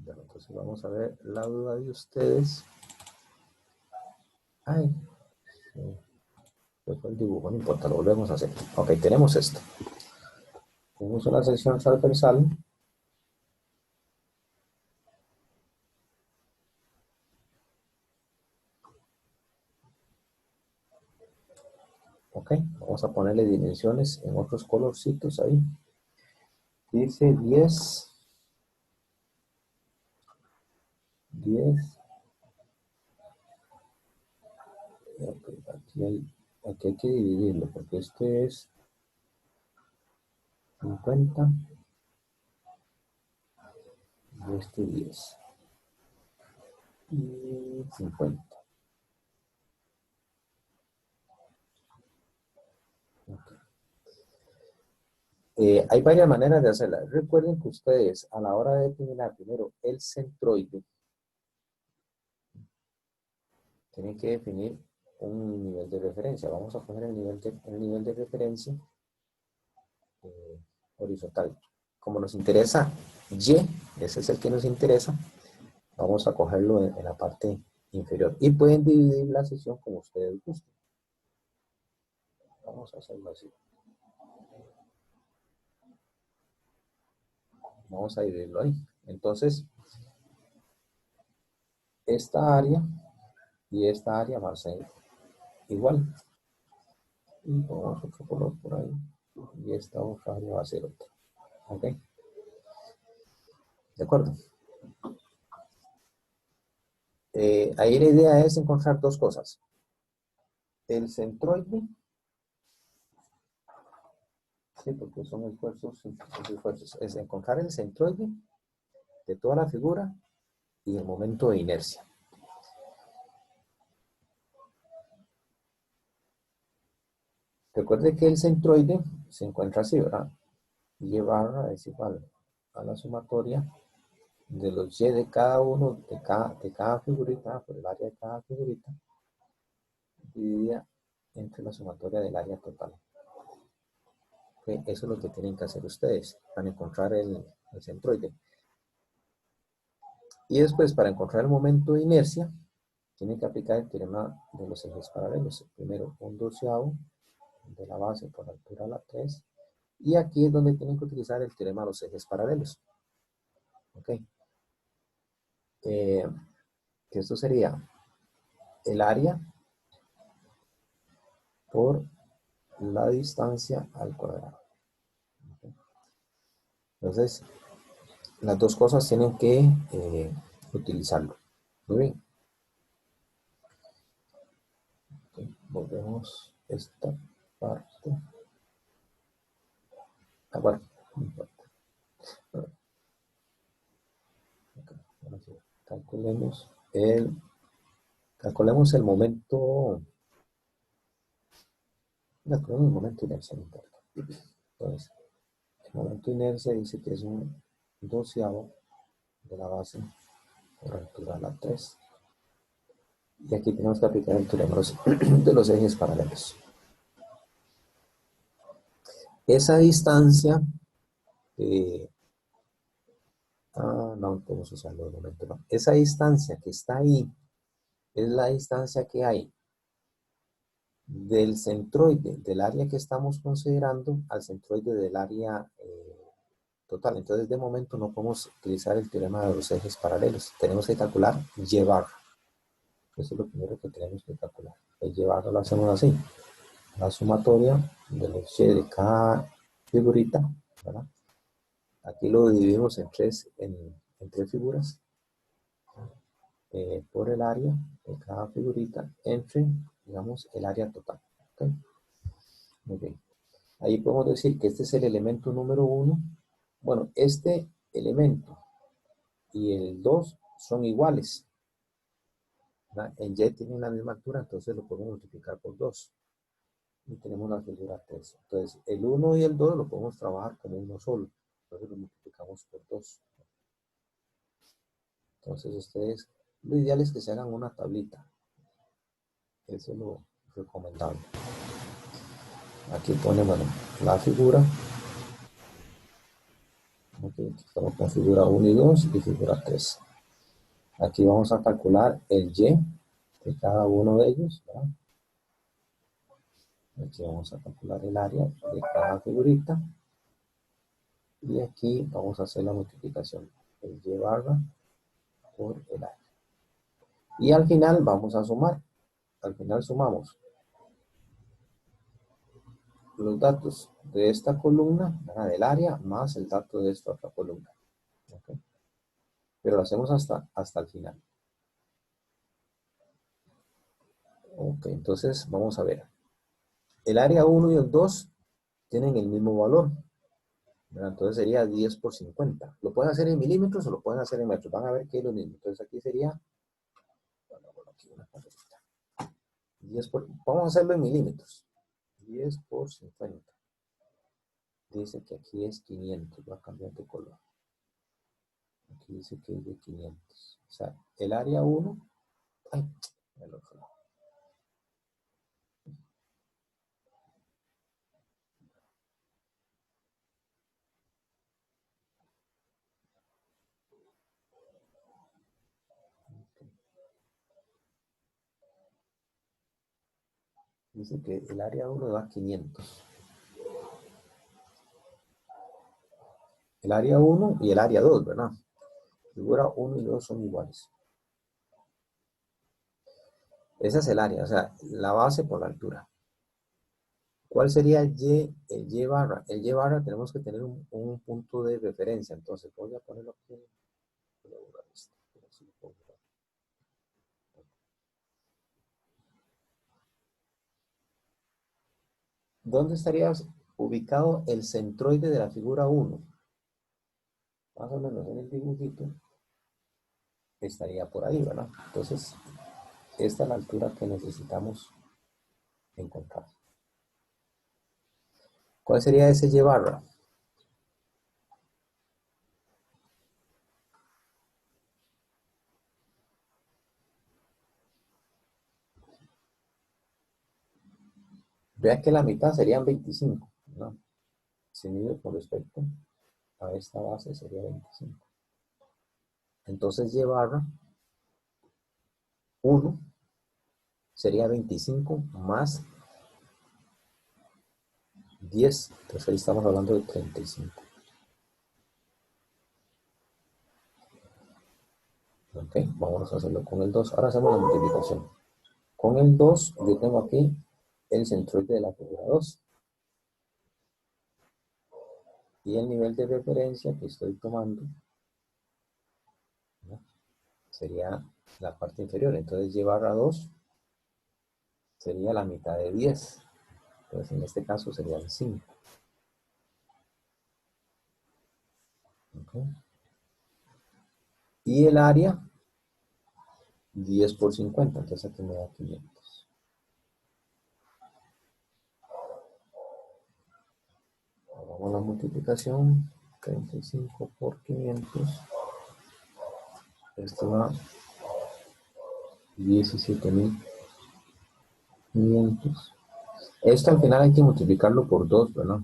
Bueno, entonces vamos a ver la duda de ustedes. Ay, sí, fue el dibujo, no importa, lo volvemos a hacer. Ok, tenemos esto. Tenemos una sección transversal. Ok, vamos a ponerle dimensiones en otros colorcitos ahí. Dice 10. Ok, aquí hay que dividirlo porque este es 50 y este 10. Y 50. Okay. Hay varias maneras de hacerla. Recuerden que ustedes a la hora de determinar primero el centroide, tienen que definir un nivel de referencia. Vamos a poner el nivel de referencia eh, horizontal. Como nos interesa Y, ese es el que nos interesa, vamos a cogerlo en la parte inferior. Y pueden dividir la sección como ustedes gusten. Vamos a hacerlo así. Vamos a dividirlo ahí. Entonces, esta área y esta área va a ser igual. Y ponemos otro color por ahí. Y esta otra área va a ser otra. ¿Ok? ¿De acuerdo? Ahí la idea es encontrar dos cosas. El centroide, sí, porque son esfuerzos, es encontrar el centroide de toda la figura y el momento de inercia. Recuerde que el centroide se encuentra así, ¿verdad? Y barra es igual a la sumatoria de los y de cada uno, de cada figurita, por el área de cada figurita, dividida entre la sumatoria del área total. ¿Okay? Eso es lo que tienen que hacer ustedes para encontrar el centroide. Y después, para encontrar el momento de inercia, tienen que aplicar el teorema de los ejes paralelos. Primero, un doceavo de la base por altura a la 3. Y aquí es donde tienen que utilizar el teorema de los ejes paralelos. ¿Ok? Que esto sería el área por la distancia al cuadrado. ¿Okay? Entonces, las dos cosas tienen que utilizarlo. Muy bien. Okay. Volvemos esta parte. Bueno, no importa. Okay. Ahora sí. Calculemos el momento. Calculemos el momento de inercia, no importa. Entonces, el momento de inercia dice que es un doceavo de la base por altura a la 3. Y aquí tenemos que aplicar el teorema de los ejes paralelos. Esa distancia, no podemos usarlo de momento, no. Esa distancia que está ahí es la distancia que hay del centroide, del área que estamos considerando, al centroide del área total. Entonces, de momento no podemos utilizar el teorema de los ejes paralelos. Tenemos que calcular y barra. Eso es lo primero que tenemos que calcular. El y barra lo hacemos así. La sumatoria de los y de cada figurita, ¿verdad? Aquí lo dividimos en tres figuras por el área de cada figurita entre, digamos, el área total. ¿Okay? Muy bien. Ahí podemos decir que este es el elemento número 1. Bueno, este elemento y el 2 son iguales. ¿Verdad? El y tiene la misma altura, entonces lo podemos multiplicar por 2. Y tenemos la figura 3. Entonces, el 1 y el 2 lo podemos trabajar como uno solo. Entonces lo multiplicamos por 2. Entonces, ustedes, lo ideal es que se hagan una tablita. Eso es lo recomendable. Aquí pone, bueno, la figura. Ok. Aquí estamos con figura 1 y 2 y figura 3. Aquí vamos a calcular el Y de cada uno de ellos, ¿verdad? Aquí vamos a calcular el área de cada figurita. Y aquí vamos a hacer la multiplicación. El Y barra por el área. Y al final vamos a sumar. Al final sumamos los datos de esta columna, ¿verdad? Del área, más el dato de esta otra columna. ¿Okay? Pero lo hacemos hasta el final. Ok, entonces vamos a ver. El área 1 y el 2 tienen el mismo valor, ¿verdad? Entonces sería 10 por 50. Lo pueden hacer en milímetros o lo pueden hacer en metros. Van a ver que es lo mismo. Entonces aquí sería, bueno, aquí una carretita. 10 por, vamos a hacerlo en milímetros. 10 por 50. Dice que aquí es 500. Va a cambiar de color. Aquí dice que es de 500. O sea, el área 1. Ay, el otro lado. Dice que el área 1 da 500. El área 1 y el área 2, ¿verdad? Figura 1 y 2 son iguales. Esa es el área, o sea, la base por la altura. ¿Cuál sería el Y barra? El Y barra tenemos que tener un punto de referencia. Entonces voy a ponerlo aquí. Voy a borrar esto. ¿Dónde estaría ubicado el centroide de la figura 1? Más o menos en el dibujito estaría por ahí, ¿verdad? Entonces, esta es la altura que necesitamos encontrar. ¿Cuál sería ese Y barra? Vea que la mitad serían 25, ¿no? Si mide con respecto a esta base sería 25. Entonces Y barra 1 sería 25 más 10. Entonces ahí estamos hablando de 35. Ok, vamos a hacerlo con el 2. Ahora hacemos la multiplicación. Con el 2 yo tengo aquí el centroide de la figura 2. Y el nivel de referencia que estoy tomando, ¿no?, sería la parte inferior. Entonces Y barra 2 sería la mitad de 10. Entonces en este caso serían 5. Okay. Y el área, 10 por 50. Entonces aquí me da 500. Hagamos la multiplicación. 35 por 500. Esto da 17.500. Esto al final hay que multiplicarlo por 2, ¿verdad?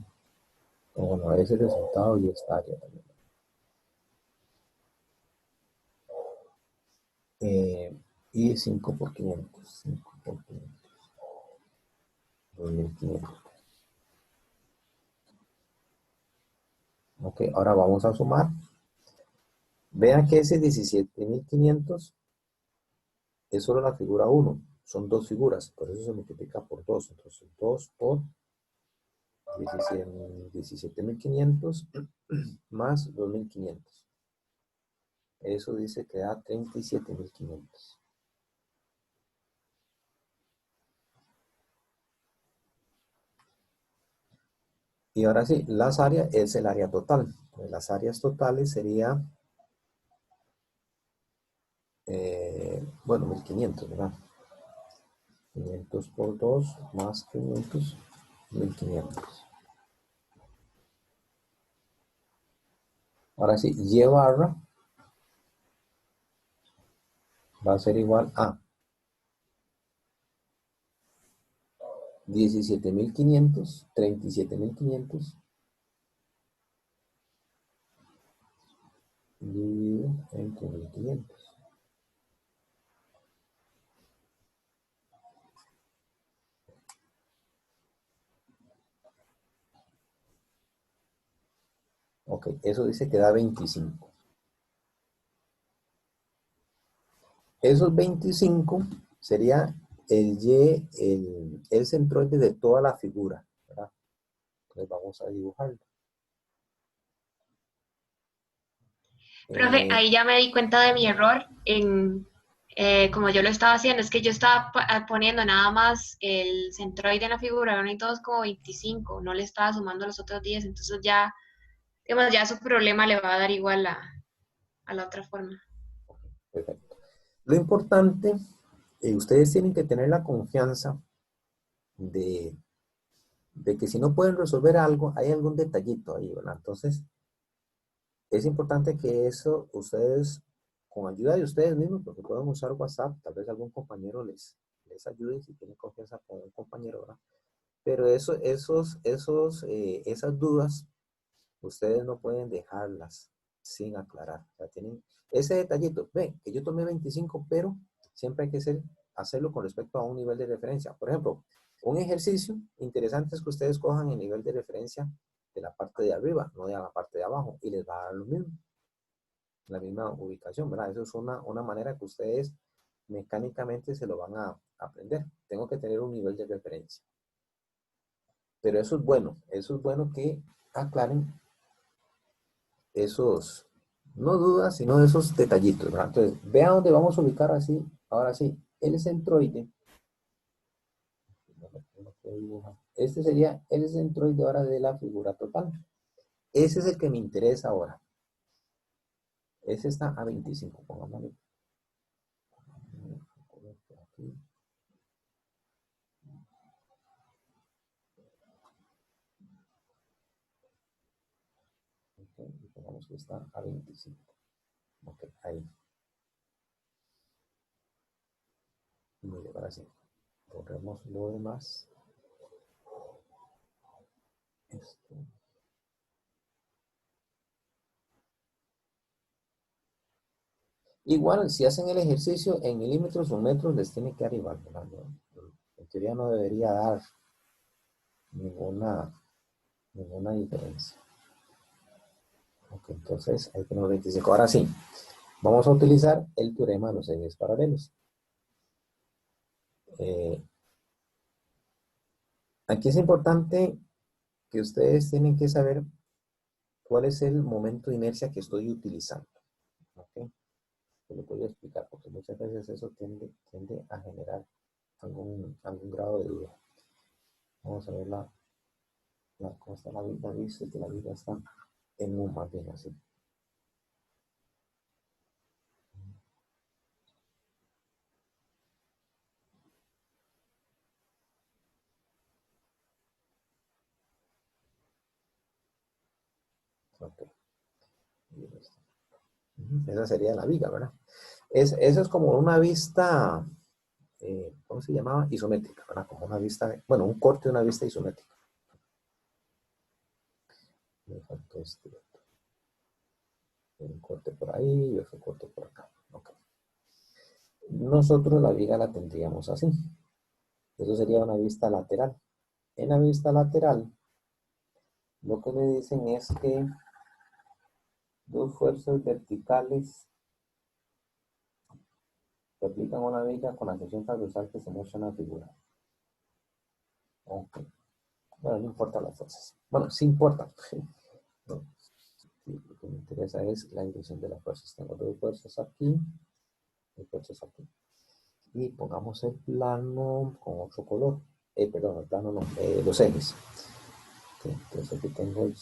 Bueno, ese resultado y esta área también. Y 5 por 500. 5 por 500. 2.500. Ok, ahora vamos a sumar. Vean que ese 17.500 es solo la figura 1. Son dos figuras, por eso se multiplica por 2. Entonces 2 por 17.500 más 2.500. Eso dice que da 37.500. Y ahora sí, las áreas es el área total. Entonces, las áreas totales sería, bueno, 1.500, ¿verdad? 500 por 2 más 500, 1.500. Ahora sí, Y barra va a ser igual a 17.500, 37.500 dividido entre 1500. Ok, eso dice que da 25. Esos 25 sería el centroide de toda la figura, ¿verdad? Entonces vamos a dibujarlo. Profe, ahí ya me di cuenta de mi error en como yo lo estaba haciendo, es que yo estaba poniendo nada más el centroide en la figura 1 y 2 como 25, no le estaba sumando los otros 10, entonces ya, digamos, ya su problema le va a dar igual a la otra forma. Perfecto. Lo importante, ustedes tienen que tener la confianza de, de que si no pueden resolver algo, hay algún detallito ahí, ¿verdad? Entonces, es importante que eso ustedes, con ayuda de ustedes mismos, porque pueden usar WhatsApp, tal vez algún compañero les ayude si tienen confianza con un compañero, ¿verdad? Pero esas dudas, ustedes no pueden dejarlas sin aclarar. O sea, tienen ese detallito. Ven, que yo tomé 25, pero siempre hay que hacerlo con respecto a un nivel de referencia. Por ejemplo, un ejercicio interesante es que ustedes cojan el nivel de referencia de la parte de arriba, no de la parte de abajo, y les va a dar lo mismo, la misma ubicación, ¿verdad? Eso es una manera que ustedes mecánicamente se lo van a aprender. Tengo que tener un nivel de referencia. Pero eso es bueno que aclaren esos, no dudas, sino esos detallitos, ¿verdad? Entonces, vea dónde vamos a ubicar así, ahora sí, el centroide. Este sería el centroide ahora de la figura total. Ese es el que me interesa ahora. Ese está a 25, pongámosle. Aquí. Okay, y pongamos que está a 25. Ok, ahí. Y mire, ahora sí. Borremos lo demás. Esto. Igual, si hacen el ejercicio en milímetros o metros, les tiene que dar igual, ¿verdad? En teoría no debería dar ninguna, ninguna diferencia. Ok, entonces ahí tenemos 25. Ahora sí, vamos a utilizar el teorema de los ejes paralelos. Eh, Aquí es importante que ustedes tienen que saber cuál es el momento de inercia que estoy utilizando. ¿Ok? Te lo voy a explicar porque muchas veces eso tiende a generar algún grado de duda. Vamos a ver cómo está la vida, dice que la vida está en un más bien así. Ok. Esa sería la viga, ¿verdad? Eso es como una vista, ¿cómo se llamaba? Isométrica, ¿verdad? Como una vista, bueno, un corte de una vista isométrica. Me faltó un corte por ahí y otro corte por acá. Okay. Nosotros la viga la tendríamos así. Eso sería una vista lateral. En la vista lateral, lo que me dicen es que dos fuerzas verticales que aplican una viga con la sección transversal que se muestra en la figura. Ok. Bueno, no importa las fuerzas. Bueno, sí importa. No. Sí, lo que me interesa es la dirección de las fuerzas. Tengo dos fuerzas aquí, dos fuerzas aquí. Y pongamos el plano con otro color. Perdón, el plano no, los ejes. Okay, entonces aquí tengo Y,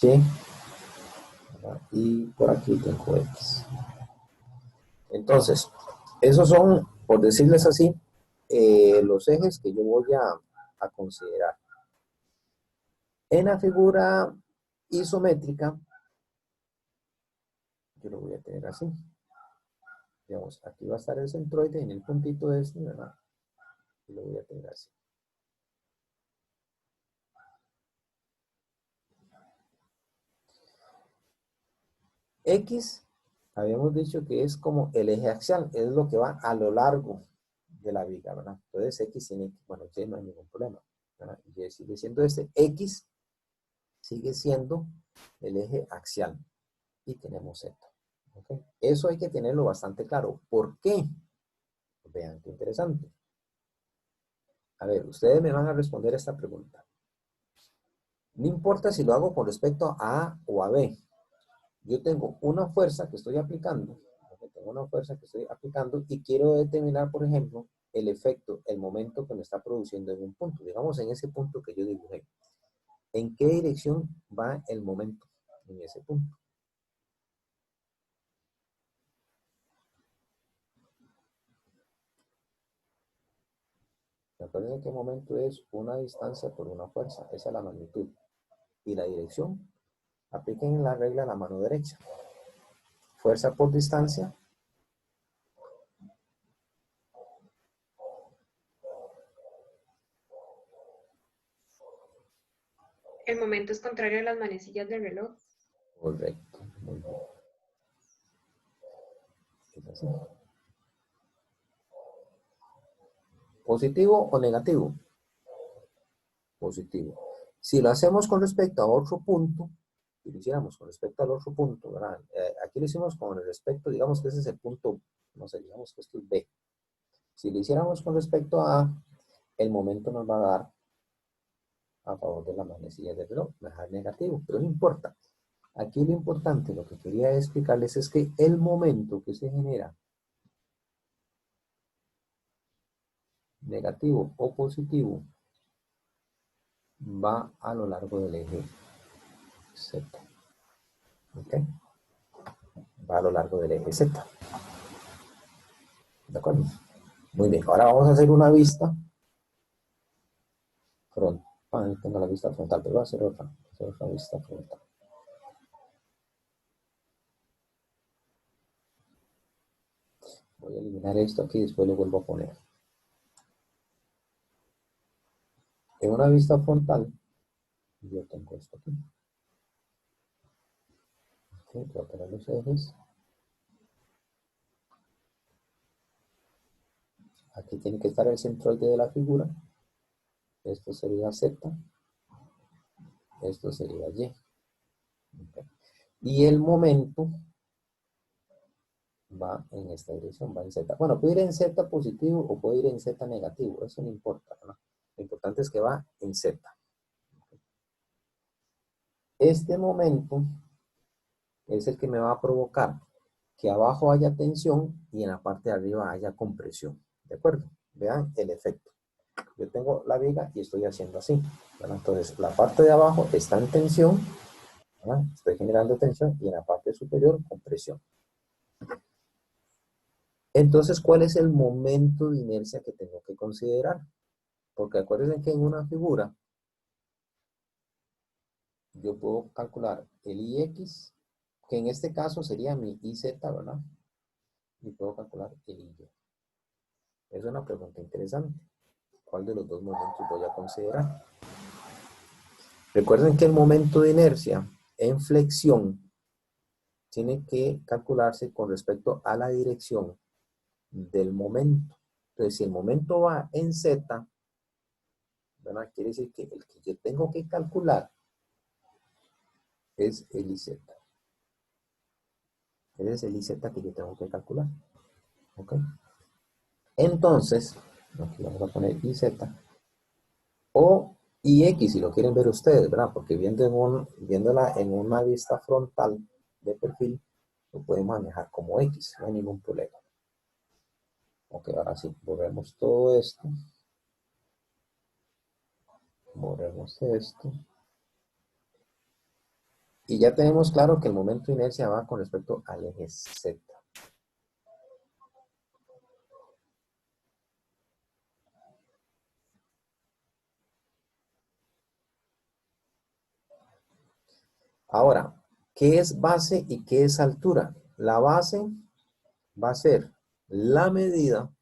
¿verdad? Y por aquí tengo X. Entonces, esos son, por decirles así, los ejes que yo voy a considerar. En la figura isométrica, yo lo voy a tener así. Digamos, aquí va a estar el centroide en el puntito de este, ¿verdad? Y lo voy a tener así. X, Habíamos dicho que es como el eje axial, es lo que va a lo largo de la viga, ¿verdad? Entonces X tiene, bueno, Y no hay ningún problema, ¿verdad? Y sigue siendo este, X sigue siendo el eje axial y tenemos Z. ¿Okay? Eso hay que tenerlo bastante claro. ¿Por qué? Vean qué interesante. A ver, ustedes me van a responder esta pregunta. No importa si lo hago con respecto a A o a B. Yo tengo una fuerza que estoy aplicando, y quiero determinar, por ejemplo, el efecto, el momento que me está produciendo en un punto. Digamos, en ese punto que yo dibujé. ¿En qué dirección va el momento en ese punto? Recuerden que el momento es una distancia por una fuerza. Esa es la magnitud. Y la dirección, apliquen la regla a la mano derecha. Fuerza por distancia. El momento es contrario a las manecillas del reloj. Correcto. Muy bien. Es así. ¿Positivo o negativo? Positivo. Si lo hacemos con respecto a otro punto, si lo hiciéramos con respecto al otro punto, ¿verdad? Aquí lo hicimos con respecto, digamos que ese es el punto, no sé, digamos que esto es B. Si lo hiciéramos con respecto a A, el momento nos va a dar a favor de la manecilla del reloj, me dejar negativo, pero no importa. Aquí lo importante, lo que quería explicarles es que el momento que se genera, negativo o positivo, va a lo largo del eje Z. ¿Ok? Va a lo largo del eje Z. ¿De acuerdo? Muy bien, ahora vamos a hacer una vista frontal. Tengo la vista frontal, pero voy a hacer otra vista frontal. Voy a eliminar esto aquí y después lo vuelvo a poner. En una vista frontal, yo tengo esto aquí. Okay, voy a poner los ejes. Aquí tiene que estar el centroide de la figura. Esto sería Z. Esto sería Y. Okay. Y el momento va en esta dirección, va en Z. Bueno, puede ir en Z positivo o puede ir en Z negativo. Eso no importa, ¿no? Lo importante es que va en Z. Este momento es el que me va a provocar que abajo haya tensión y en la parte de arriba haya compresión. ¿De acuerdo? Vean el efecto. Yo tengo la viga y estoy haciendo así. ¿Verdad? Entonces, la parte de abajo está en tensión. ¿Verdad? Estoy generando tensión y en la parte superior compresión. Entonces, ¿cuál es el momento de inercia que tengo que considerar? Porque acuérdense que en una figura yo puedo calcular el IX, que en este caso sería mi IZ, ¿verdad? Y puedo calcular el IY. Es una pregunta interesante. ¿Cuál de los dos momentos voy a considerar? Recuerden que el momento de inercia en flexión tiene que calcularse con respecto a la dirección del momento. Entonces, si el momento va en Z, ¿verdad? Quiere decir que el que yo tengo que calcular es el IZ. Ese es el IZ que yo tengo que calcular. ¿Ok? Entonces, aquí vamos a poner IZ o IX si lo quieren ver ustedes, ¿verdad? Porque viéndola en una vista frontal de perfil, lo pueden manejar como X, no hay ningún problema. Ok, ahora sí, borremos todo esto. Borremos esto. Y ya tenemos claro que el momento de inercia va con respecto al eje Z. Ahora, ¿qué es base y qué es altura? La base va a ser la medida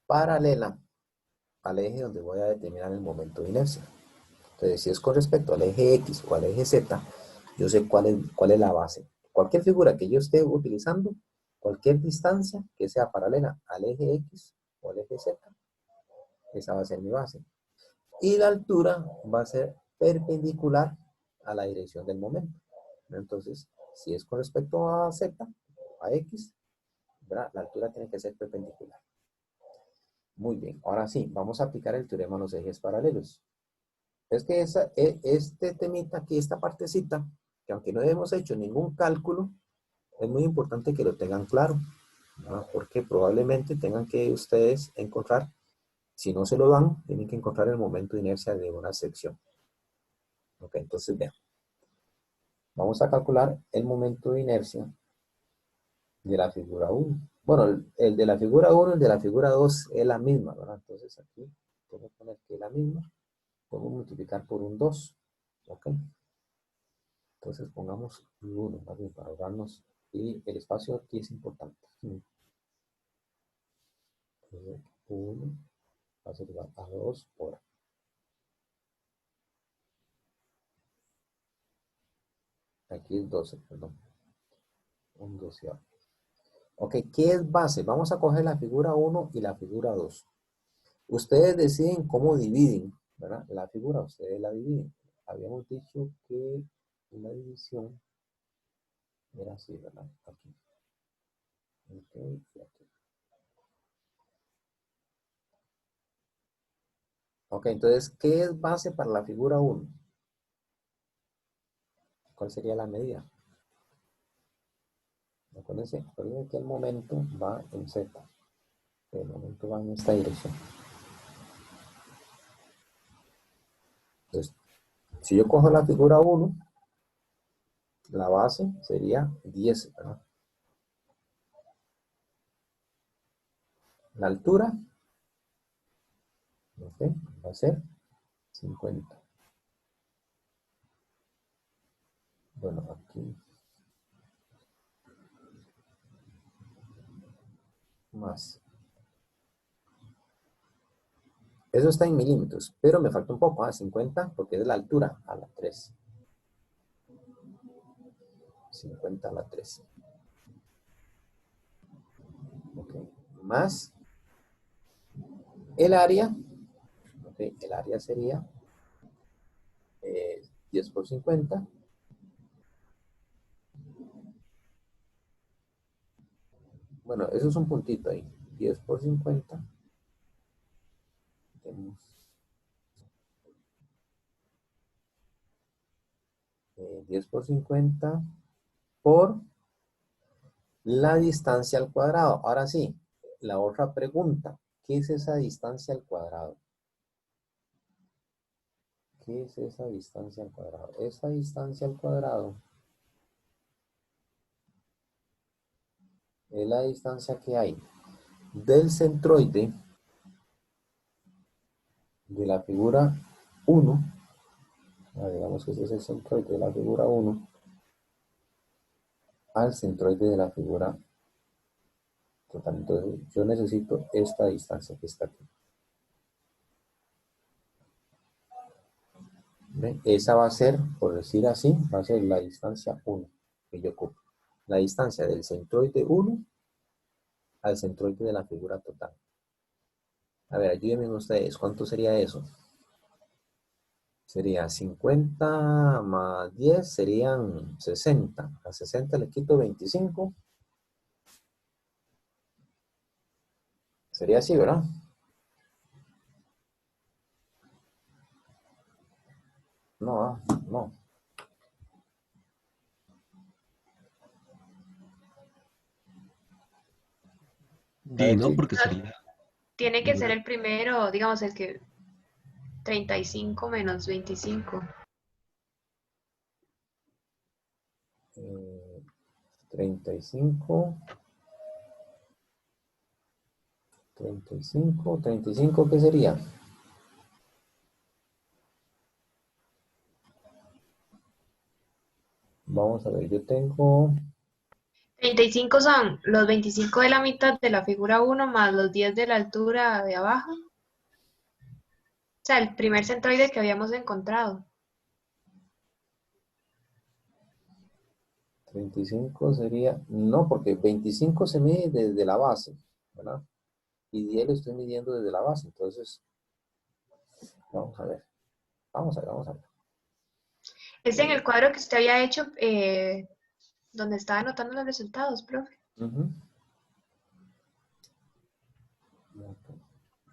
paralela al eje donde voy a determinar el momento de inercia. Entonces, si es con respecto al eje X o al eje Z, yo sé cuál es la base. Cualquier figura que yo esté utilizando, cualquier distancia que sea paralela al eje X o al eje Z, esa va a ser mi base. Y la altura va a ser perpendicular a la dirección del momento. Entonces, si es con respecto a Z, a X, ¿verdad? La altura tiene que ser perpendicular. Muy bien, ahora sí, vamos a aplicar el teorema de los ejes paralelos. Es que este temita aquí, esta partecita, que aunque no hemos hecho ningún cálculo, es muy importante que lo tengan claro, ¿no? Porque probablemente tengan que ustedes encontrar, si no se lo dan, tienen que encontrar el momento de inercia de una sección. Ok, entonces vean. Vamos a calcular el momento de inercia de la figura 1. Bueno, el de la figura 1 y el de la figura 2 es la misma, ¿verdad? Entonces aquí podemos poner que es la misma. Podemos multiplicar por un 2. ¿Ok? Entonces pongamos 1 para ahorrarnos. Y el espacio aquí es importante. Entonces, 1 va a ser igual a 2 por. Aquí es 12, perdón. Un 12. Ok, ¿qué es base? Vamos a coger la figura 1 y la figura 2. Ustedes deciden cómo dividen, ¿verdad? La figura, ustedes la dividen. Habíamos dicho que la división era así, ¿verdad? Aquí. Ok, y aquí. Ok, entonces, ¿qué es base para la figura 1? ¿Cuál sería la medida? Acuérdense que el momento va en Z. El momento va en esta dirección. Entonces, si yo cojo la figura 1, la base sería 10, ¿verdad? La altura, okay, va a ser 50. Bueno, aquí más. Eso está en milímetros, pero me falta un poco, 50, porque es la altura a la 3. 50 a la 3. Okay. Más el área, okay, el área sería 10 por 50. Bueno, eso es un puntito ahí. 10 por 50. Tenemos 10 por 50 por la distancia al cuadrado. Ahora sí, la otra pregunta. ¿Qué es esa distancia al cuadrado? ¿Qué es esa distancia al cuadrado? Esa distancia al cuadrado es la distancia que hay del centroide de la figura 1. Digamos que ese es el centroide de la figura 1 al centroide de la figura total. Entonces yo necesito esta distancia que está aquí. ¿Ven? Esa va a ser, por decir así, va a ser la distancia 1 que yo ocupo. La distancia del centroide 1 al centroide de la figura total. A ver, ayúdenme ustedes, ¿cuánto sería eso? Sería 50 más 10 serían 60. A 60 le quito 25. Sería así, ¿verdad? No, no. A Sí, ver, no, sí. porque sería Tiene que ser número. el primero, digamos, el que 35 menos 25. 35. 35. 35, ¿qué sería? Vamos a ver, yo tengo 35 son los 25 de la mitad de la figura 1 más los 10 de la altura de abajo. O sea, el primer centroide que habíamos encontrado. 25 sería, no, porque 25 se mide desde la base, ¿verdad? Y 10 lo estoy midiendo desde la base, entonces, vamos a ver, vamos a ver. Es en el cuadro que usted había hecho donde estaba anotando los resultados, profe. Ujú.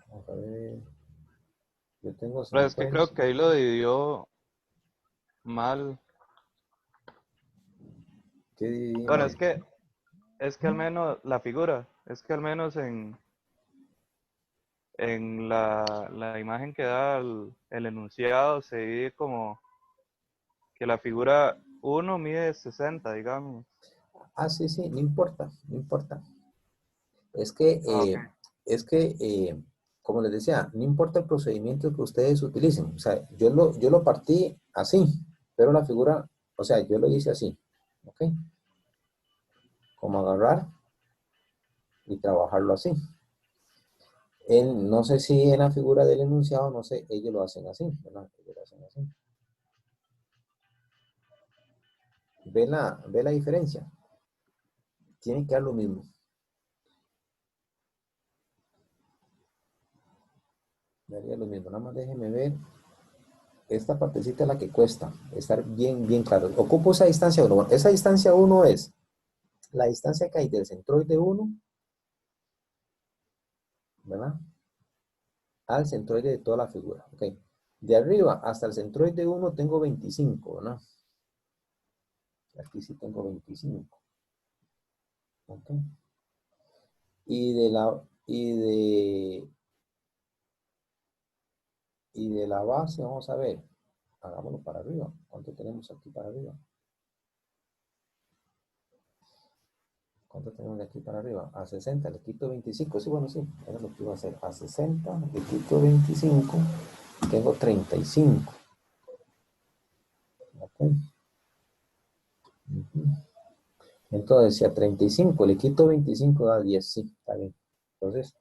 Vamos a ver, yo tengo Pero es que creo 50. que ahí lo dividió mal. ¿Qué dividí Bueno, mal? es que al menos la figura, es que al menos en la imagen que da el enunciado se divide como que la figura uno mide 60, digamos. Ah, sí, sí, no importa, no importa. Es que, Ah, ok. es que como les decía, no importa el procedimiento que ustedes utilicen. O sea, yo lo partí así, pero la figura, o sea, yo lo hice así. ¿Ok? Como agarrar y trabajarlo así. No sé si en la figura del enunciado, no sé, ellos lo hacen así, ¿verdad? Ellos lo hacen así. ¿Ve la diferencia? Tiene que dar lo mismo. Daría lo mismo. Nada más déjenme ver. Esta partecita es la que cuesta estar bien, bien claro. Ocupo esa distancia 1. Esa distancia 1 es la distancia que hay del centroide 1, ¿verdad? Al centroide de toda la figura. Ok. De arriba hasta el centroide 1 tengo 25, ¿verdad? Aquí sí tengo 25. Ok. Y de la, y de la base, vamos a ver. Hagámoslo para arriba. ¿Cuánto tenemos aquí para arriba? ¿Cuánto tenemos de aquí para arriba? A 60, le quito 25. Sí, bueno, sí. Era lo que iba a hacer. A 60, le quito 25. Tengo 35. ¿Ok? Ujú. Entonces, si a 35 le quito 25, da 10. Sí, está bien. Entonces,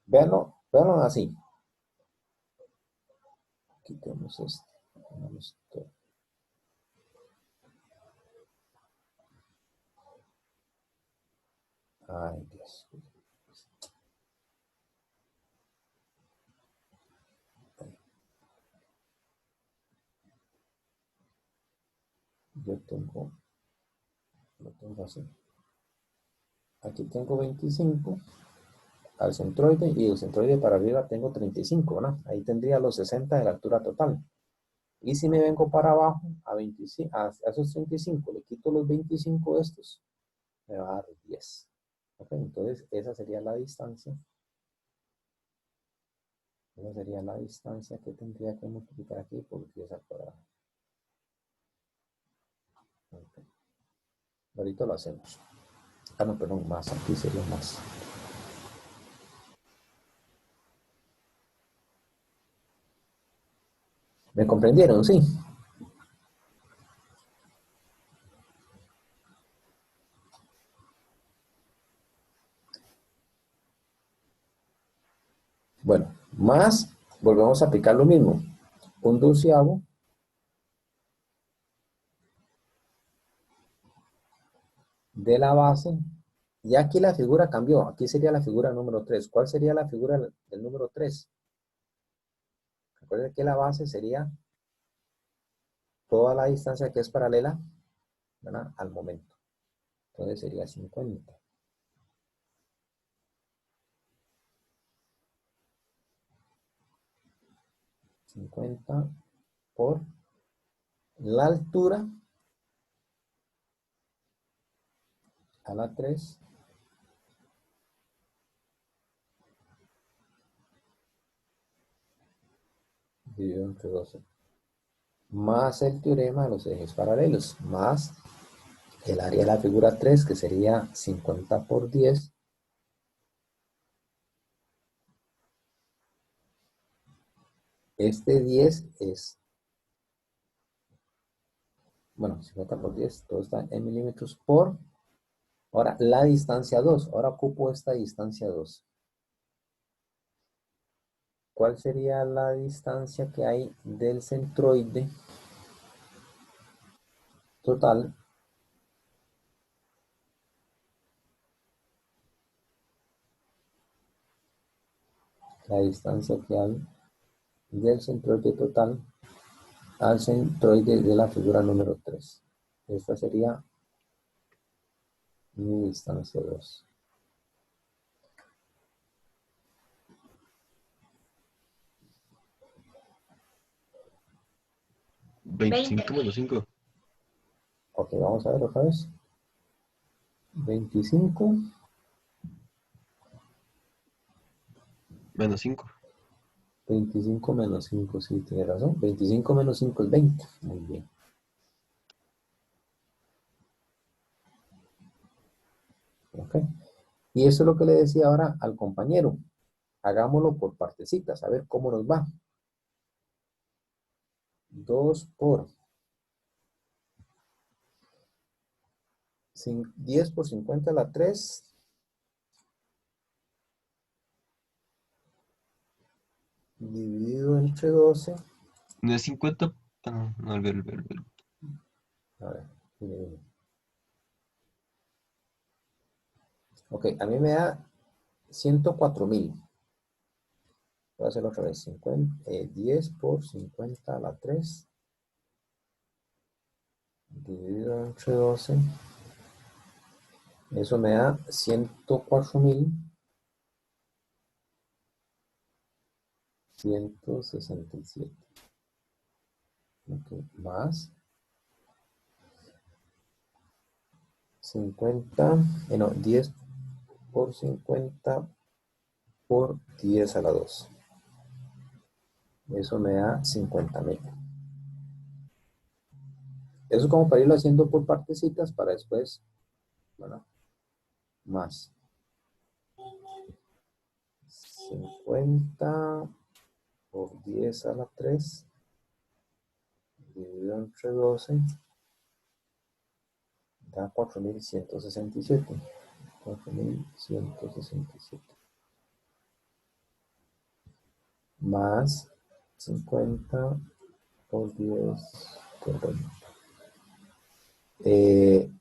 véanlo así. Quitemos esto. Ponemos esto. Ay, Dios. Yo lo tengo así. Aquí tengo 25 al centroide y el centroide para arriba tengo 35, ¿no? Ahí tendría los 60 de la altura total. Y si me vengo para abajo a 25, a esos 35, le quito los 25 de estos, me va a dar 10. ¿Ok? Entonces, esa sería la distancia. Esa sería la distancia que tendría que multiplicar aquí por 10 al cuadrado. Okay. Ahorita lo hacemos. Ah, no, perdón, más. Aquí sería más. ¿Me comprendieron? Sí. Bueno, más, volvemos a aplicar lo mismo. Un doceavo de la base. Y aquí la figura cambió. Aquí sería la figura número 3. ¿Cuál sería la figura del número 3? Recuerden que la base sería toda la distancia que es paralela, ¿verdad?, al momento. Entonces sería 50. 50 por la altura a la 3 dividido entre 12. Más el teorema de los ejes paralelos, más el área de la figura 3, que sería 50 por 10. Este 10 es, bueno, 50 por 10, todo está en milímetros por, ahora la distancia 2. Ahora ocupo esta distancia 2. ¿Cuál sería la distancia que hay del centroide total la distancia que hay del centroide total al centroide de la figura número 3. Esta sería mi distancia 2. Veinte. 25 menos 5. Ok, vamos a ver otra vez. 25 Menos 5. 25 menos 5, sí, tiene razón. 25 menos 5 es 20. Muy bien. Ok. Y eso es lo que le decía ahora al compañero. Hagámoslo por partecitas, a ver cómo nos va. 2 por 10 por 50 a la 3. Dividido entre 12. No es 50. Ah, no, no, el A ver. Ok, a mí me da 104.000. Voy a hacerlo otra vez. 10 por 50 a la 3. Dividido entre 12. Eso me da 104.167. Ok, más 50, no, 10 por 50 por 10 a la 2. Eso me da 50.000. Eso es como para irlo haciendo por partecitas para después, bueno, más 50 por 10 a la 3 dividido entre 12 da 4.167. 4.167. Más 50 por 10.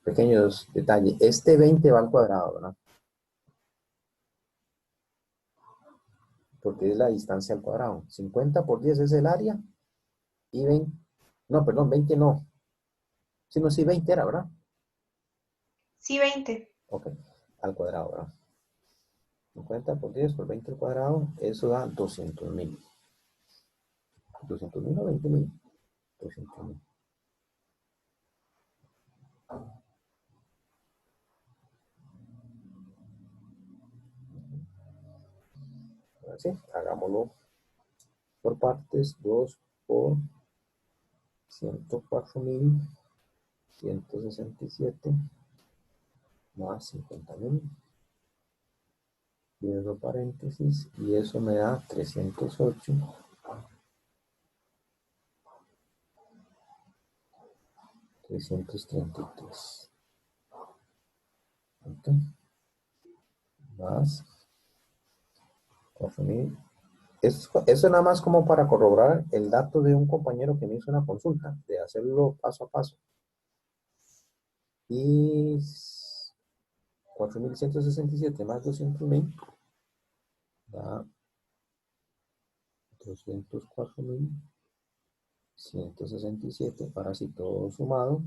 Pequeños detalles. Este 20 va al cuadrado, ¿verdad? Porque es la distancia al cuadrado. 50 por 10 es el área. Y 20. No, perdón, 20 no. Sino sí, 20 era, ¿verdad? Sí, 20. Ok, al cuadrado, ¿verdad? 50 por 10 por 20 al cuadrado, eso da 200.000. 200.000 o 20.000. 200.000. Así, hagámoslo por partes. 2 por 104.167 más 50.000. Cierro paréntesis y eso me da 308. 333. Ok. Más 4.000. Eso nada más como para corroborar el dato de un compañero que me hizo una consulta, de hacerlo paso a paso. Y 4.167 más 200.000 da 204.167, para así todo sumado.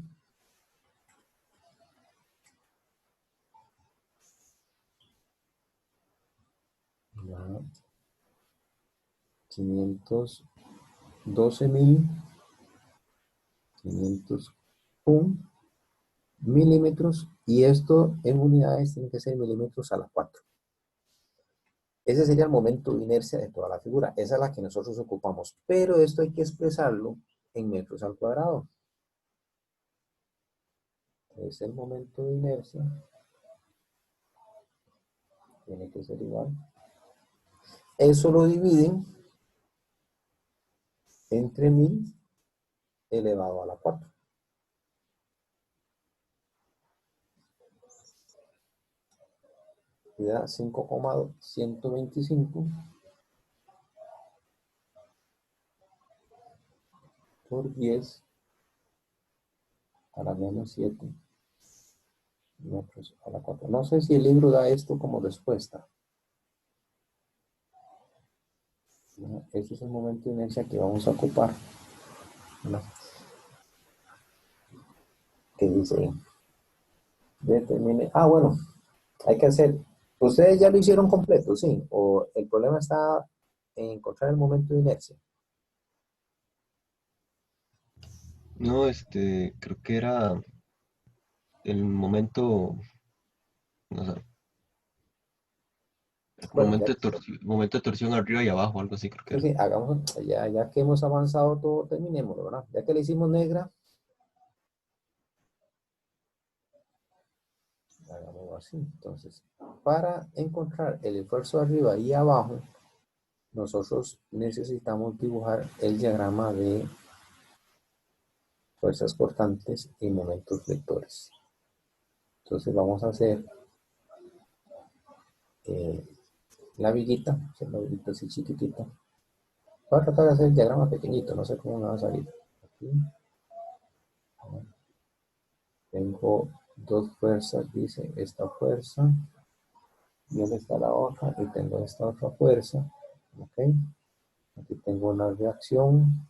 Da 512.501 milímetros, y esto en unidades tiene que ser milímetros a la 4. Ese sería el momento de inercia de toda la figura. Esa es la que nosotros ocupamos. Pero esto hay que expresarlo en metros al cuadrado. Es el momento de inercia. Tiene que ser igual. Eso lo dividen entre 1000 elevado a la 4. Y da 5,125 por 10 a la menos 7 metros a la 4. No sé si el libro da esto como respuesta. ¿no? Ese es el momento de inercia que vamos a ocupar, ¿no? Que dice, determine, bueno, hay que hacer, ustedes ya lo hicieron completo, sí, o el problema está en encontrar el momento de inercia. No, creo que era el momento, no sé, Bueno, ya, momento de torsión arriba y abajo, algo así creo que sí, era. sí, hagamos, ya que hemos avanzado todo, terminémoslo, ¿verdad? Ya que le hicimos negra, hagámoslo así. Entonces, para encontrar el esfuerzo arriba y abajo, nosotros necesitamos dibujar el diagrama de fuerzas cortantes y momentos vectores. Entonces vamos a hacer la viguita así chiquitita. Voy a tratar de hacer el diagrama pequeñito, no sé cómo me va a salir. Aquí tengo dos fuerzas, dice esta fuerza, y donde está la otra, y tengo esta otra fuerza, ok. Aquí tengo una reacción,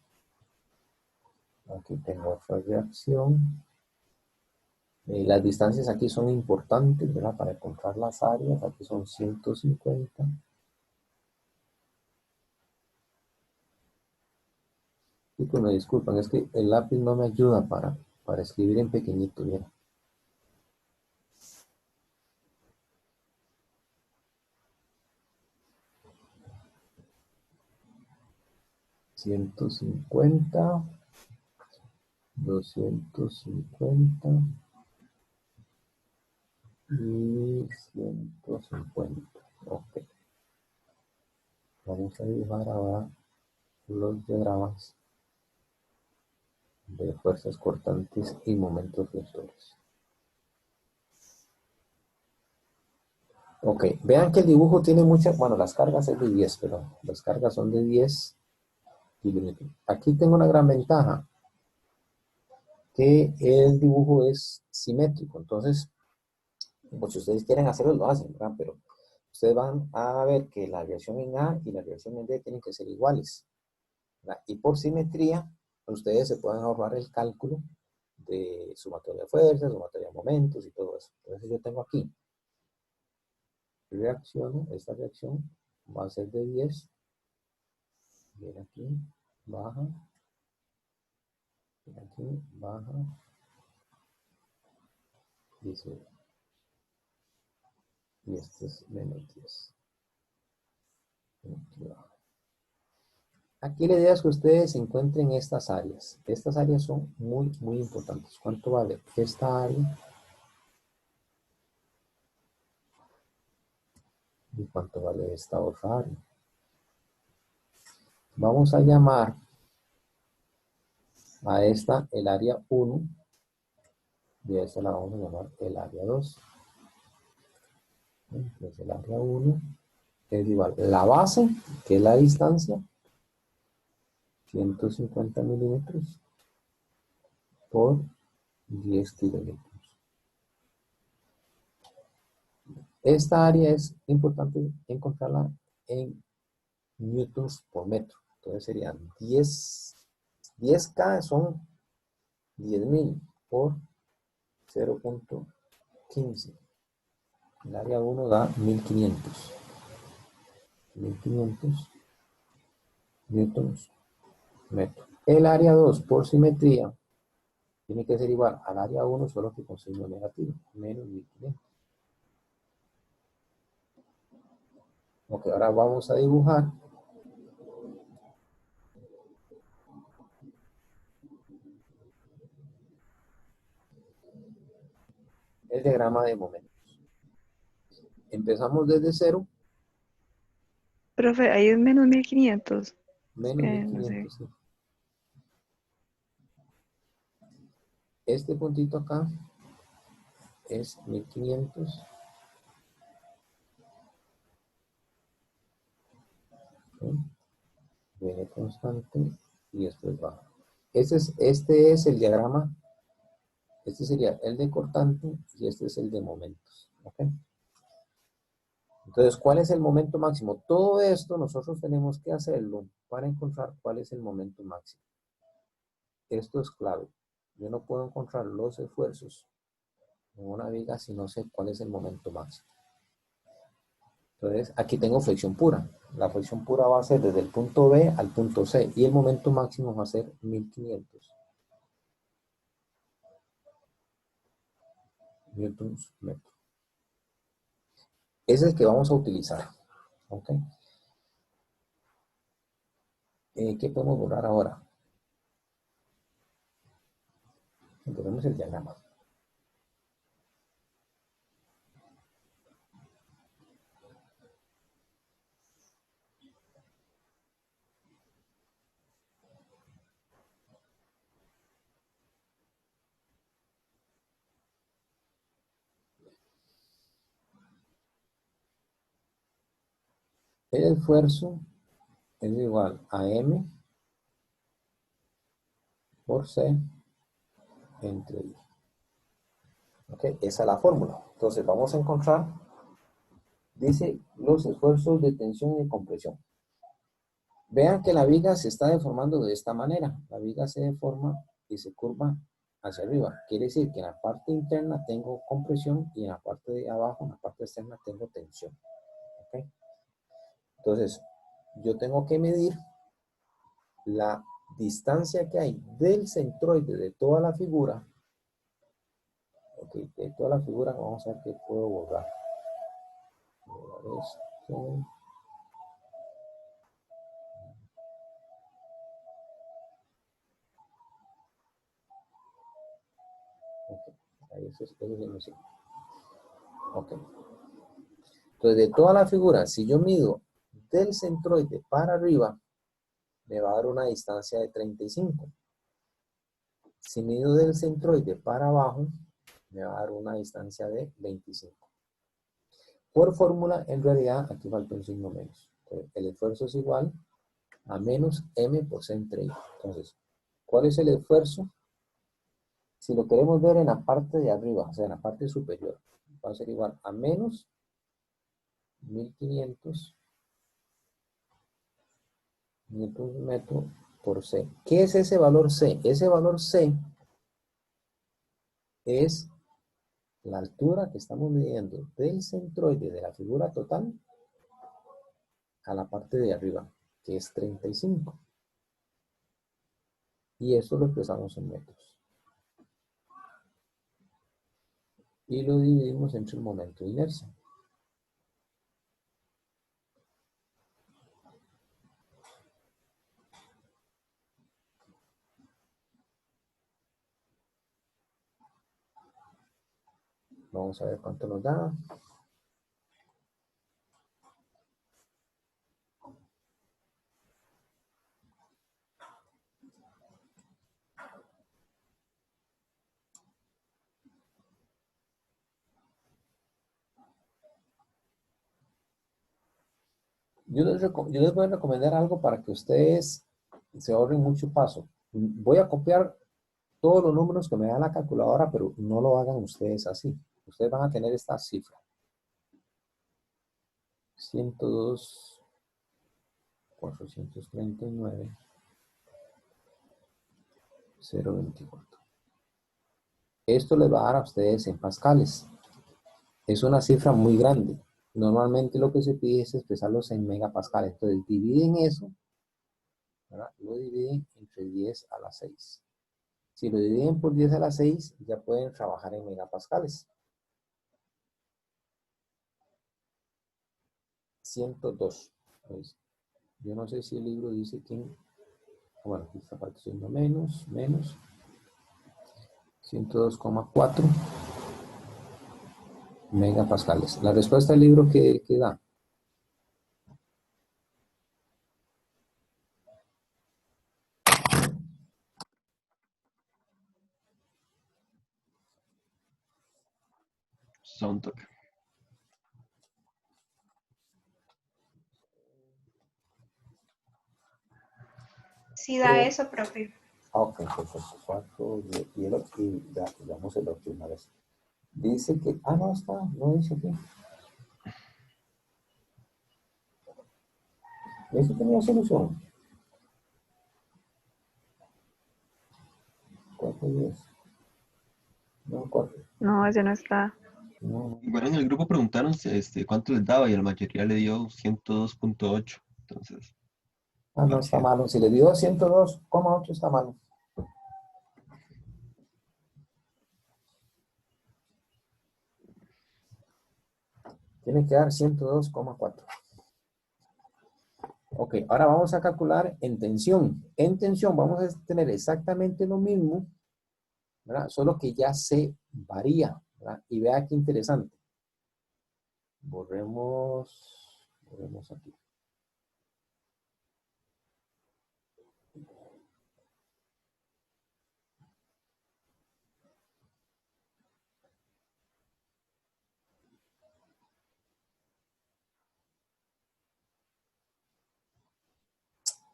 aquí tengo otra reacción. Las distancias aquí son importantes, ¿verdad? Para encontrar las áreas, aquí son 150. Y pues me disculpan, es que el lápiz no me ayuda para escribir en pequeñito, ¿verdad? $150, 250 y 150. Ok. Vamos a dibujar ahora los diagramas de fuerzas cortantes y momentos vectores. Ok, vean que el dibujo tiene muchas, bueno, las cargas es de 10, pero las cargas son de 10 kilómetros. Aquí tengo una gran ventaja, que el dibujo es simétrico, entonces, pues si ustedes quieren hacerlo, lo hacen, ¿verdad? Pero ustedes van a ver que la reacción en A y la reacción en D tienen que ser iguales, ¿verdad? Y por simetría, ustedes se pueden ahorrar el cálculo de sumatoria de fuerzas, sumatoria de momentos y todo eso. Entonces yo tengo aquí, reacciono, esta reacción va a ser de 10, viene aquí, baja, viene aquí, baja, dice, y este es menos 10. Aquí baja. Aquí la idea es que ustedes encuentren estas áreas. Estas áreas son muy, muy importantes. ¿Cuánto vale esta área? ¿Y cuánto vale esta otra área? Vamos a llamar a esta el área 1 y a esta la vamos a llamar el área 2. Entonces el área 1 es igual. La base, que es la distancia, 150 milímetros por 10 kilómetros. Esta área es importante encontrarla en newtons por metro. Entonces serían 10K son 10.000 por 0.15. El área 1 da 1500. 1500 newtons metro. El área 2 por simetría tiene que ser igual al área 1, solo que con signo negativo, menos 1500. Ok, ahora vamos a dibujar el diagrama de momentos. Empezamos desde 0, Profe, ahí es menos 1500. menos No sé. 1500. Sí. Este puntito acá es 1500. ¿Sí? Viene constante y después baja. Este es el diagrama. Este sería el de cortante y este es el de momentos. ¿Ok? Entonces, ¿cuál es el momento máximo? Todo esto nosotros tenemos que hacerlo para encontrar cuál es el momento máximo. Esto es clave. Yo no puedo encontrar los esfuerzos en una viga si no sé cuál es el momento máximo. Entonces, aquí tengo flexión pura. La flexión pura va a ser desde el punto B al punto C y el momento máximo va a ser 1500 newtons metro. Ese es el que vamos a utilizar. ¿Ok? ¿Qué podemos borrar ahora? Tenemos el diagrama. El esfuerzo es igual a M por C entre I. ¿Ok? Esa es la fórmula. Entonces vamos a encontrar, dice, los esfuerzos de tensión y de compresión. Vean que la viga se está deformando de esta manera. La viga se deforma y se curva hacia arriba. Quiere decir que en la parte interna tengo compresión y en la parte de abajo, en la parte externa, tengo tensión. ¿Ok? Entonces, yo tengo que medir la distancia que hay del centroide de toda la figura. Ok, de toda la figura vamos a ver qué puedo borrar. Borrar esto. Ok, ahí eso sí me sirve. Ok. Entonces, de toda la figura, si yo mido del centroide para arriba, me va a dar una distancia de 35. Si mido del centroide para abajo, me va a dar una distancia de 25. Por fórmula, en realidad, aquí falta un signo menos. Entonces, el esfuerzo es igual a menos M por C entre I. Entonces, ¿cuál es el esfuerzo? Si lo queremos ver en la parte de arriba, o sea, en la parte superior, va a ser igual a menos 1500 newton metro por C. ¿Qué es ese valor C? Ese valor C es la altura que estamos midiendo del centroide de la figura total a la parte de arriba, que es 35. Y eso lo expresamos en metros. Y lo dividimos entre el momento de inercia. Vamos a ver cuánto nos da. Yo les voy a recomendar algo para que ustedes se ahorren mucho paso. Voy a copiar todos los números que me da la calculadora, pero no lo hagan ustedes así. Ustedes van a tener esta cifra. 102, 439, 024. Esto les va a dar a ustedes en pascales. Es una cifra muy grande. Normalmente lo que se pide es expresarlos en megapascales. Entonces dividen eso, ¿verdad? Lo dividen entre 10 a la 6. Si lo dividen por 10 a la 6, ya pueden trabajar en megapascales. 102. Pues, yo no sé si el libro dice quién. Bueno, aquí está partiendo menos. 102,4 megapascales. La respuesta del libro que da. Soundtrack. Sí da eso, profe. Ok, perfecto. 4 y damos el otro una vez. Dice que, no está, no dice aquí. Eso tenía solución. 410. No, 4. No, ese no está. No. Bueno, en el grupo preguntaron cuánto les daba y la mayoría le dio 102.8. Entonces, Ah, no, está parecido. malo. Si le dio 102,8 está malo. Tiene que dar 102,4. Ok, ahora vamos a calcular en tensión. En tensión vamos a tener exactamente lo mismo, ¿verdad? Solo que ya se varía, ¿verdad? Y vea qué interesante. Borremos aquí.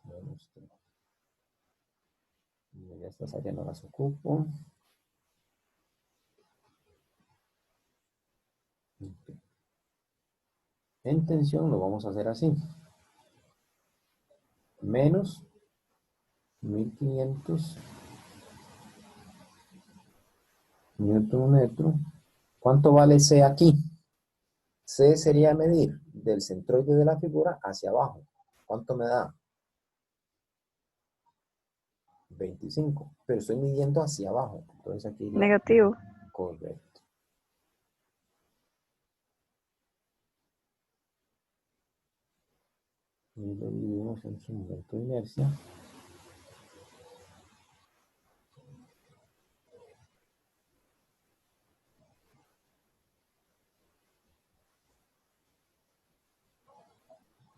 Bueno, ya estas áreas no las ocupo. Ok. En tensión lo vamos a hacer así. Menos 1500 newton metro. ¿Cuánto vale C aquí? C sería medir del centroide de la figura hacia abajo. ¿Cuánto me da? 25. Pero estoy midiendo hacia abajo. Entonces aquí iría Negativo. correcto. Y lo dividimos en su momento de inercia.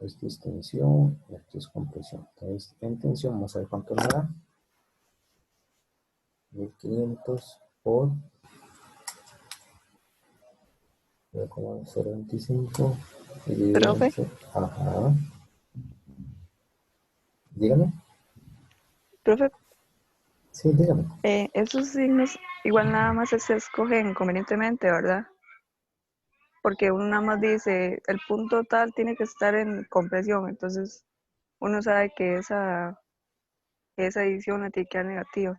Esto es tensión, esto es compresión. Entonces, en tensión, vamos a ver cuánto me da. 1500 por 0,025 dividido Profe, entre... Ajá. Dígame. profe, Sí, dígame. esos signos igual nada más se escogen convenientemente, ¿verdad? Porque uno nada más dice, el punto tal tiene que estar en compresión, entonces uno sabe que esa edición le tiene que dar negativa.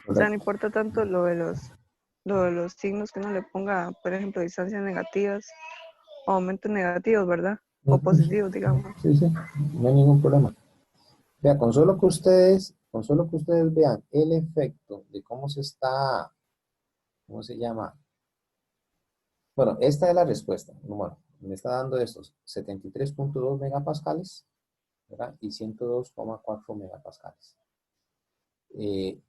O sea, no Correcto. importa tanto lo de los signos que uno le ponga, por ejemplo, distancias negativas o aumentos negativos, ¿verdad? O Ujú. positivos, digamos. Sí, sí, no hay ningún problema. Vea, con solo que ustedes vean el efecto de cómo se está, ¿cómo se llama? Bueno, esta es la respuesta. Bueno, me está dando estos 73,2 megapascales, ¿verdad? Y 102,4 megapascales.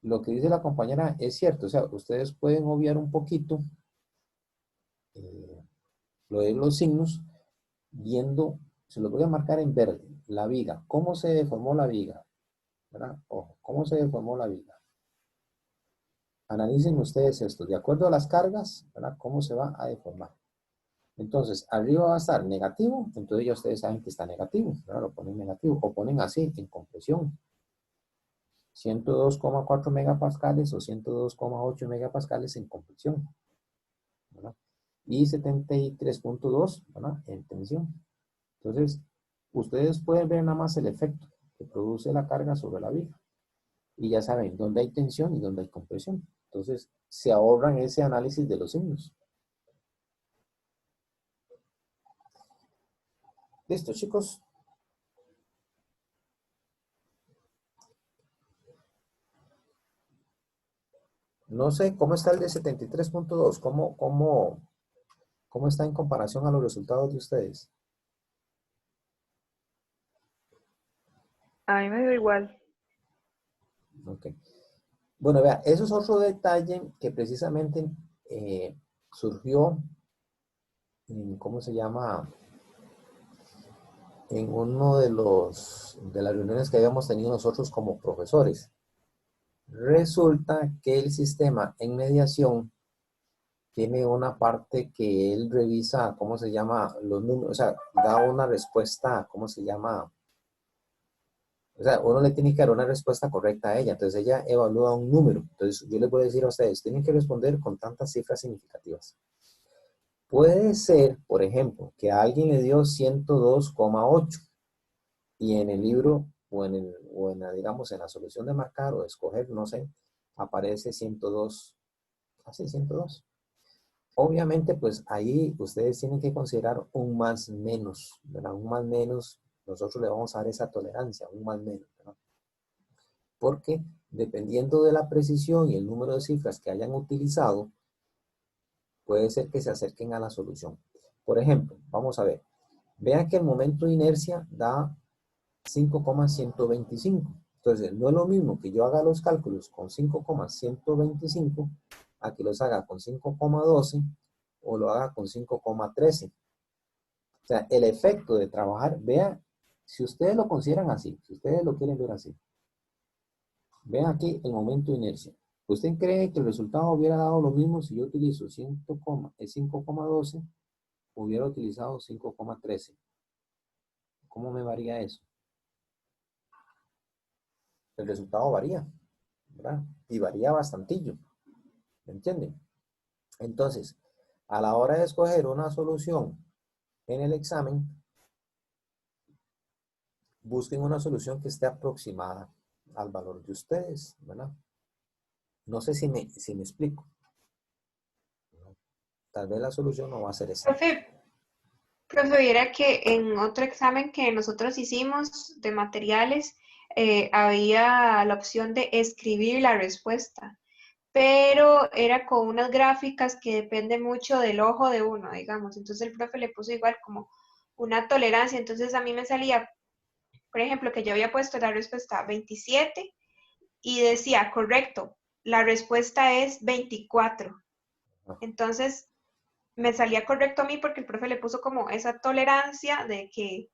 Lo que dice la compañera es cierto, o sea, ustedes pueden obviar un poquito eh, lo de los signos viendo, se los voy a marcar en verde, la viga. ¿Cómo se deformó la viga? ¿Verdad? Ojo, ¿cómo se deformó la viga? Analicen ustedes esto, de acuerdo a las cargas, ¿verdad? ¿Cómo se va a deformar? Entonces, arriba va a estar negativo, entonces ya ustedes saben que está negativo, ¿verdad? Lo ponen negativo, o ponen así, en compresión. 102,4 megapascales o 102,8 megapascales en compresión, ¿verdad? Y 73,2, ¿verdad? En tensión. Entonces, ustedes pueden ver nada más el efecto que produce la carga sobre la viga. Y ya saben dónde hay tensión y dónde hay compresión. Entonces, se ahorran ese análisis de los signos. Listo, chicos. No sé cómo está el de 73,2. ¿Cómo está en comparación a los resultados de ustedes? A mí me dio igual. Ok. Bueno, vea, eso es otro detalle que precisamente surgió en, ¿cómo se llama? En uno de las reuniones que habíamos tenido nosotros como profesores. Resulta que el sistema en mediación tiene una parte que él revisa, ¿cómo se llama? Los números, o sea, da una respuesta, ¿cómo se llama? O sea, uno le tiene que dar una respuesta correcta a ella. Entonces ella evalúa un número. Entonces yo les voy a decir a ustedes, tienen que responder con tantas cifras significativas. Puede ser, por ejemplo, que a alguien le dio 102,8. y en el libro digamos, en la solución de marcar o de escoger, no sé, aparece 102, así 102. Obviamente, pues ahí ustedes tienen que considerar un más menos, ¿verdad? Un más menos, nosotros le vamos a dar esa tolerancia, un más menos, ¿verdad? Porque dependiendo de la precisión y el número de cifras que hayan utilizado, puede ser que se acerquen a la solución. Por ejemplo, vamos a ver, vean que el momento de inercia da 5,125. Entonces, no es lo mismo que yo haga los cálculos con 5,125 a que los haga con 5,12 o lo haga con 5,13. O sea, el efecto de trabajar, vean, si ustedes lo consideran así, si ustedes lo quieren ver así, vean aquí el momento de inercia. ¿Usted cree que el resultado hubiera dado lo mismo si yo utilizo 5,12 o hubiera utilizado 5,13? ¿Cómo me varía eso? El resultado varía, ¿verdad? Y varía bastantillo, ¿me entienden? Entonces, a la hora de escoger una solución en el examen, busquen una solución que esté aproximada al valor de ustedes, ¿verdad? No sé si me explico. Tal vez la solución no va a ser esa. Profe, viera que en otro examen que nosotros hicimos de materiales, había la opción de escribir la respuesta, pero era con unas gráficas que depende mucho del ojo de uno, digamos. Entonces el profe le puso igual como una tolerancia. Entonces a mí me salía, por ejemplo, que yo había puesto la respuesta 27 y decía, correcto, la respuesta es 24. Entonces me salía correcto a mí porque el profe le puso como esa tolerancia de que,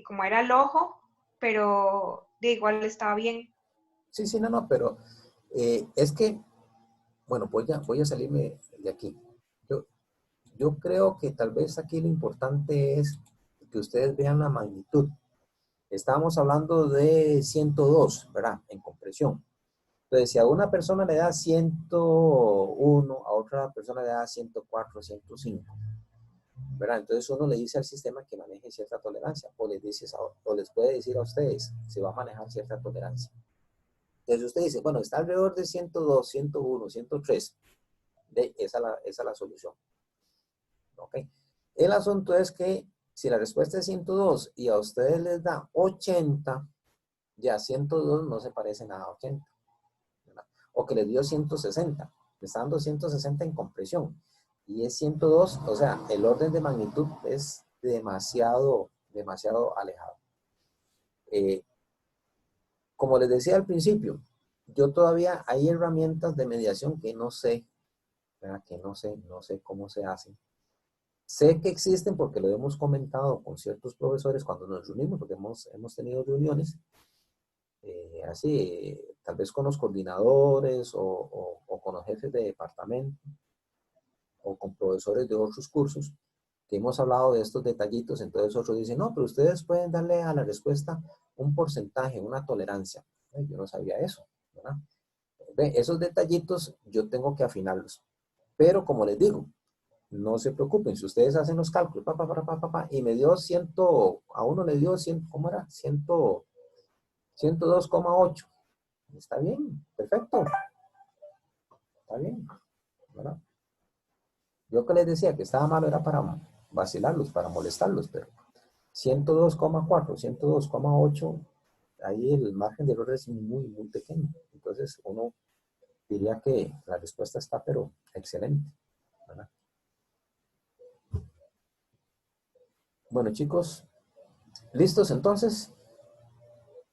como era el ojo, pero de igual estaba bien. Sí, sí, no, pero es que, bueno, voy a salirme de aquí. Yo creo que tal vez aquí lo importante es que ustedes vean la magnitud. Estábamos hablando de 102, ¿verdad? En compresión. Entonces, si a una persona le da 101, a otra persona le da 104, 105, ¿verdad? Entonces uno le dice al sistema que maneje cierta tolerancia, o les puede decir a ustedes si va a manejar cierta tolerancia. Entonces usted dice, bueno, está alrededor de 102, 101, 103. Esa es la solución. ¿Ok? El asunto es que si la respuesta es 102 y a ustedes les da 80, ya 102 no se parece nada a 80. ¿Verdad? O que les dio 160. Le está dando 160 en compresión. Y es 102, o sea, el orden de magnitud es demasiado alejado. Como les decía al principio, yo todavía hay herramientas de mediación que no sé, ¿verdad? Que no sé cómo se hacen. Sé que existen porque lo hemos comentado con ciertos profesores cuando nos reunimos, porque hemos tenido reuniones, así, tal vez con los coordinadores o con los jefes de departamento o con profesores de otros cursos, que hemos hablado de estos detallitos. Entonces otros dicen, no, pero ustedes pueden darle a la respuesta un porcentaje, una tolerancia. Yo no sabía eso, ¿verdad? Esos detallitos yo tengo que afinarlos. Pero como les digo, no se preocupen, si ustedes hacen los cálculos, y me dio 100, a uno le dio 100, ¿cómo era? 102,8. Está bien, perfecto. Está bien, ¿verdad? Yo que les decía que estaba malo era para vacilarlos, para molestarlos, pero 102,4, 102,8, ahí el margen de error es muy pequeño. Entonces uno diría que la respuesta está, pero excelente, ¿verdad? Bueno, chicos, ¿listos entonces?